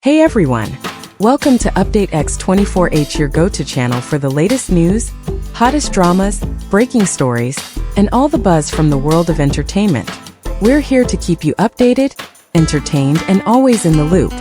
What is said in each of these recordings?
Hey everyone! Welcome to Update X24H, your go-to channel for the latest news, hottest dramas, breaking stories, and all the buzz from the world of entertainment. We're here to keep you updated, entertained, and always in the loop.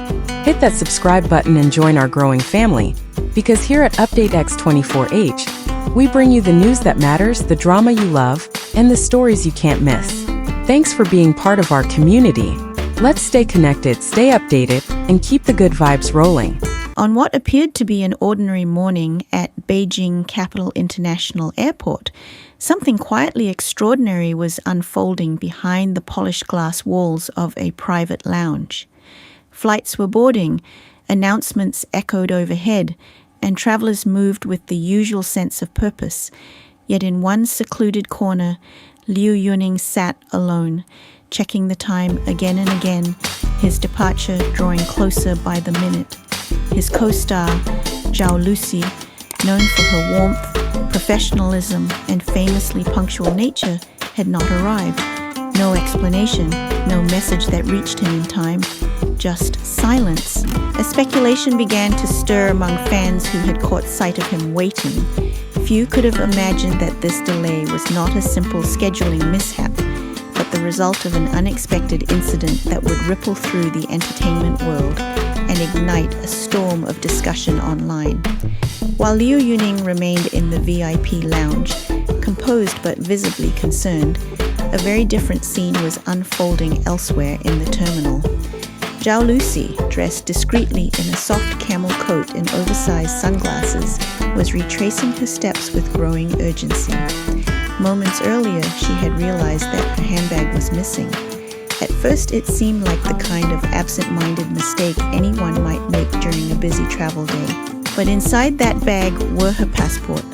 Hit that subscribe button and join our growing family, because here at Update X24H, we bring you the news that matters, the drama you love, and the stories you can't miss. Thanks for being part of our community. Let's stay connected, stay updated, and keep the good vibes rolling. On what appeared to be an ordinary morning at Beijing Capital International Airport, something quietly extraordinary was unfolding behind the polished glass walls of a private lounge. Flights were boarding, announcements echoed overhead, and travelers moved with the usual sense of purpose. Yet in one secluded corner, Liu Yunning sat alone, checking the time again and again, his departure drawing closer by the minute. His co-star, Zhao Lusi, known for her warmth, professionalism, and famously punctual nature, had not arrived. No explanation, no message that reached him in time, just silence. A speculation began to stir among fans who had caught sight of him waiting. Few could have imagined that this delay was not a simple scheduling mishap, but the result of an unexpected incident that would ripple through the entertainment world and ignite a storm of discussion online. While Liu Yunning remained in the VIP lounge, composed but visibly concerned, a very different scene was unfolding elsewhere in the terminal. Zhao Lusi, dressed discreetly in a soft camel coat and oversized sunglasses, was retracing her steps with growing urgency. Moments earlier, she had realized that her handbag was missing. At first, it seemed like the kind of absent-minded mistake anyone might make during a busy travel day. But inside that bag were her passport,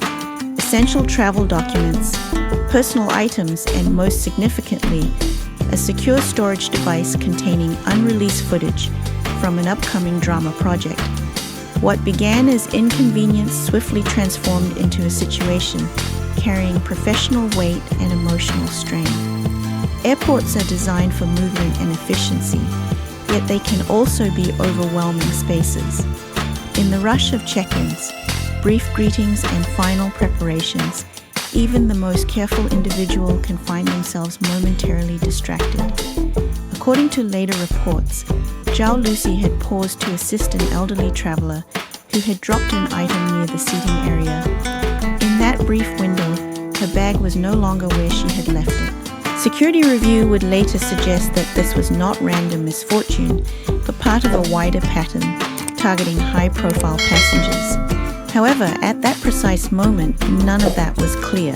essential travel documents, personal items, and most significantly, a secure storage device containing unreleased footage from an upcoming drama project. What began as inconvenience swiftly transformed into a situation carrying professional weight and emotional strain. Airports are designed for movement and efficiency, yet they can also be overwhelming spaces. In the rush of check-ins, brief greetings, and final preparations, even the most careful individual can find themselves momentarily distracted. According to later reports, Zhao Lusi had paused to assist an elderly traveler who had dropped an item near the seating area. In that brief window, her bag was no longer where she had left it. Security review would later suggest that this was not random misfortune, but part of a wider pattern targeting high-profile passengers. However, at that precise moment, none of that was clear.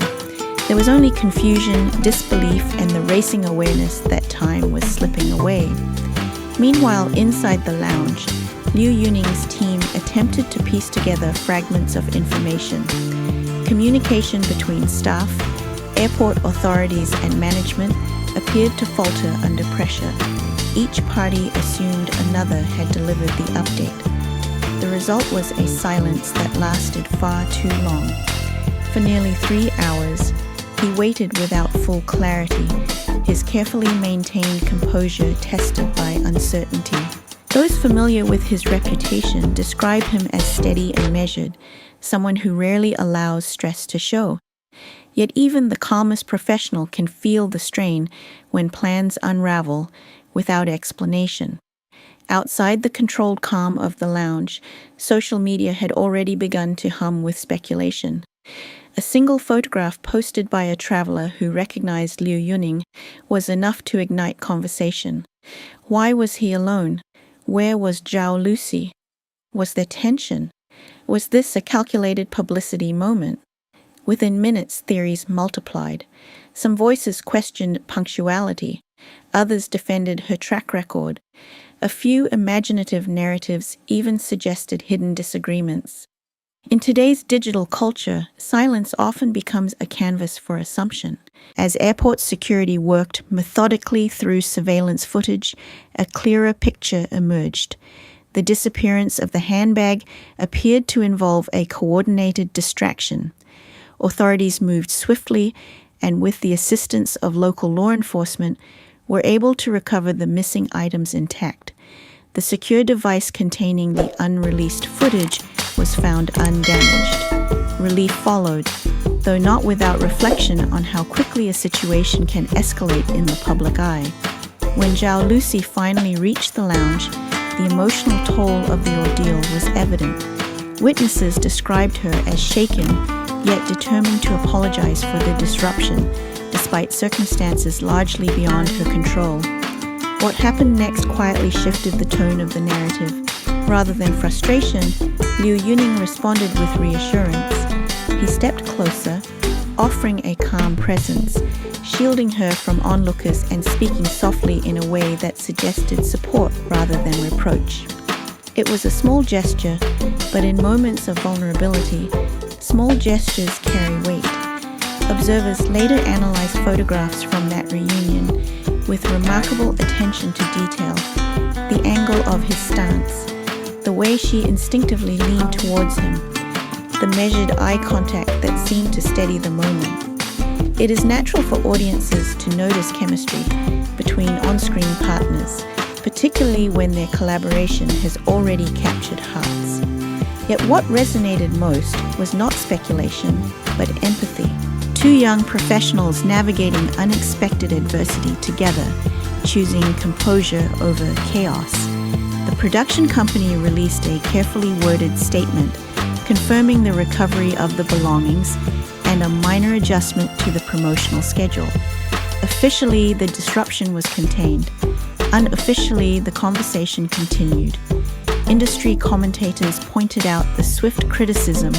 There was only confusion, disbelief, and the racing awareness that time was slipping away. Meanwhile, inside the lounge, Liu Yunning's team attempted to piece together fragments of information. Communication between staff, airport authorities, and management appeared to falter under pressure. Each party assumed another had delivered the update. The result was a silence that lasted far too long. For nearly 3 hours, he waited without full clarity, his carefully maintained composure tested by uncertainty. Those familiar with his reputation describe him as steady and measured, someone who rarely allows stress to show. Yet even the calmest professional can feel the strain when plans unravel without explanation. Outside the controlled calm of the lounge, social media had already begun to hum with speculation. A single photograph posted by a traveler who recognized Liu Yunning was enough to ignite conversation. Why was he alone? Where was Zhao Lusi? Was there tension? Was this a calculated publicity moment? Within minutes, theories multiplied. Some voices questioned punctuality. Others defended her track record. A few imaginative narratives even suggested hidden disagreements. In today's digital culture, silence often becomes a canvas for assumption. As airport security worked methodically through surveillance footage, a clearer picture emerged. The disappearance of the handbag appeared to involve a coordinated distraction. Authorities moved swiftly, and with the assistance of local law enforcement, were able to recover the missing items intact. The secure device containing the unreleased footage was found undamaged. Relief followed, though not without reflection on how quickly a situation can escalate in the public eye. When Zhao Lusi finally reached the lounge, the emotional toll of the ordeal was evident. Witnesses described her as shaken, yet determined to apologize for the disruption, despite circumstances largely beyond her control. What happened next quietly shifted the tone of the narrative. Rather than frustration, Liu Yunning responded with reassurance. He stepped closer, offering a calm presence, shielding her from onlookers and speaking softly in a way that suggested support rather than reproach. It was a small gesture, but in moments of vulnerability, small gestures carry weight. Observers later analyzed photographs from that reunion with remarkable attention to detail, the angle of his stance, the way she instinctively leaned towards him, the measured eye contact that seemed to steady the moment. It is natural for audiences to notice chemistry between on-screen partners, particularly when their collaboration has already captured hearts. Yet what resonated most was not speculation, but empathy. Two young professionals navigating unexpected adversity together, choosing composure over chaos. The production company released a carefully worded statement confirming the recovery of the belongings and a minor adjustment to the promotional schedule. Officially, the disruption was contained. Unofficially, the conversation continued. Industry commentators pointed out the swift criticism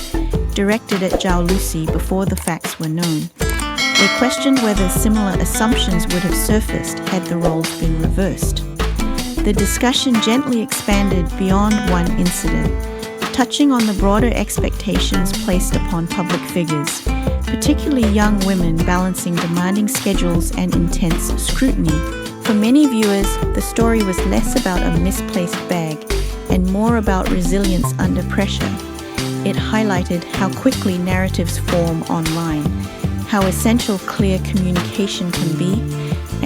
directed at Zhao Lusi before the facts were known. They questioned whether similar assumptions would have surfaced had the roles been reversed. The discussion gently expanded beyond one incident, touching on the broader expectations placed upon public figures, particularly young women balancing demanding schedules and intense scrutiny. For many viewers, the story was less about a misplaced bag and more about resilience under pressure. It highlighted how quickly narratives form online, how essential clear communication can be,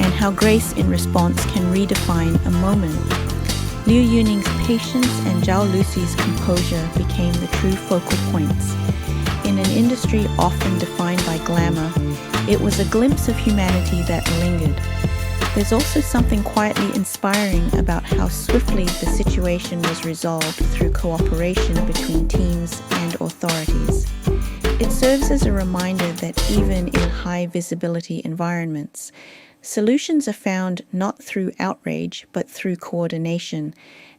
and how grace in response can redefine a moment. Liu Yunning's patience and Zhao Lusi's composure became the true focal points. In an industry often defined by glamour, it was a glimpse of humanity that lingered. There's also something quietly inspiring about how swiftly the situation was resolved through cooperation between teams and authorities. It serves as a reminder that even in high visibility environments, solutions are found not through outrage but through coordination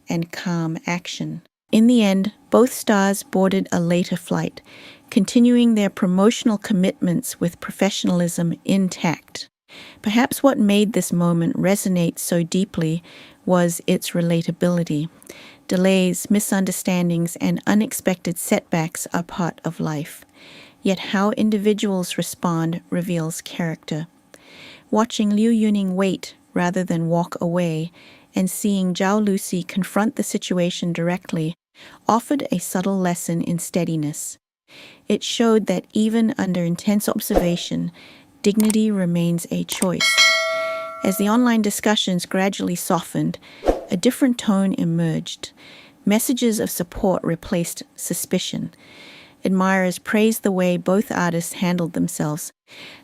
and calm action. In the end, both stars boarded a later flight, continuing their promotional commitments with professionalism intact. Perhaps what made this moment resonate so deeply was its relatability. Delays, misunderstandings, and unexpected setbacks are part of life. Yet how individuals respond reveals character. Watching Liu Yunning wait rather than walk away and seeing Zhao Lusi confront the situation directly offered a subtle lesson in steadiness. It showed that even under intense observation, dignity remains a choice. As the online discussions gradually softened, a different tone emerged. Messages of support replaced suspicion. Admirers praised the way both artists handled themselves.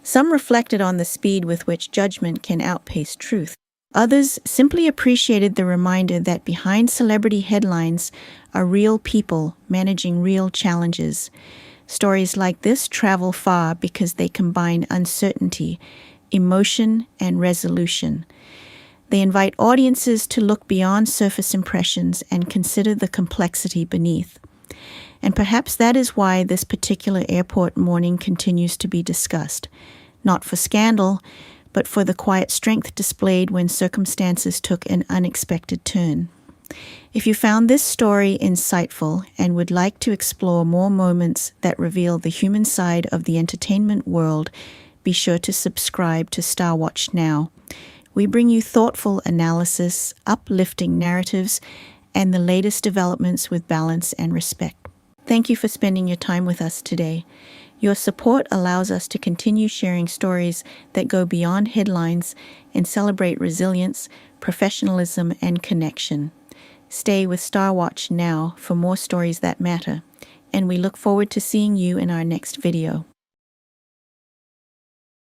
Some reflected on the speed with which judgment can outpace truth. Others simply appreciated the reminder that behind celebrity headlines are real people managing real challenges. Stories like this travel far because they combine uncertainty, emotion, and resolution. They invite audiences to look beyond surface impressions and consider the complexity beneath. And perhaps that is why this particular airport morning continues to be discussed, not for scandal, but for the quiet strength displayed when circumstances took an unexpected turn. If you found this story insightful and would like to explore more moments that reveal the human side of the entertainment world, be sure to subscribe to StarWatch Now. We bring you thoughtful analysis, uplifting narratives, and the latest developments with balance and respect. Thank you for spending your time with us today. Your support allows us to continue sharing stories that go beyond headlines and celebrate resilience, professionalism, and connection. Stay with StarWatch Now for more stories that matter, and we look forward to seeing you in our next video.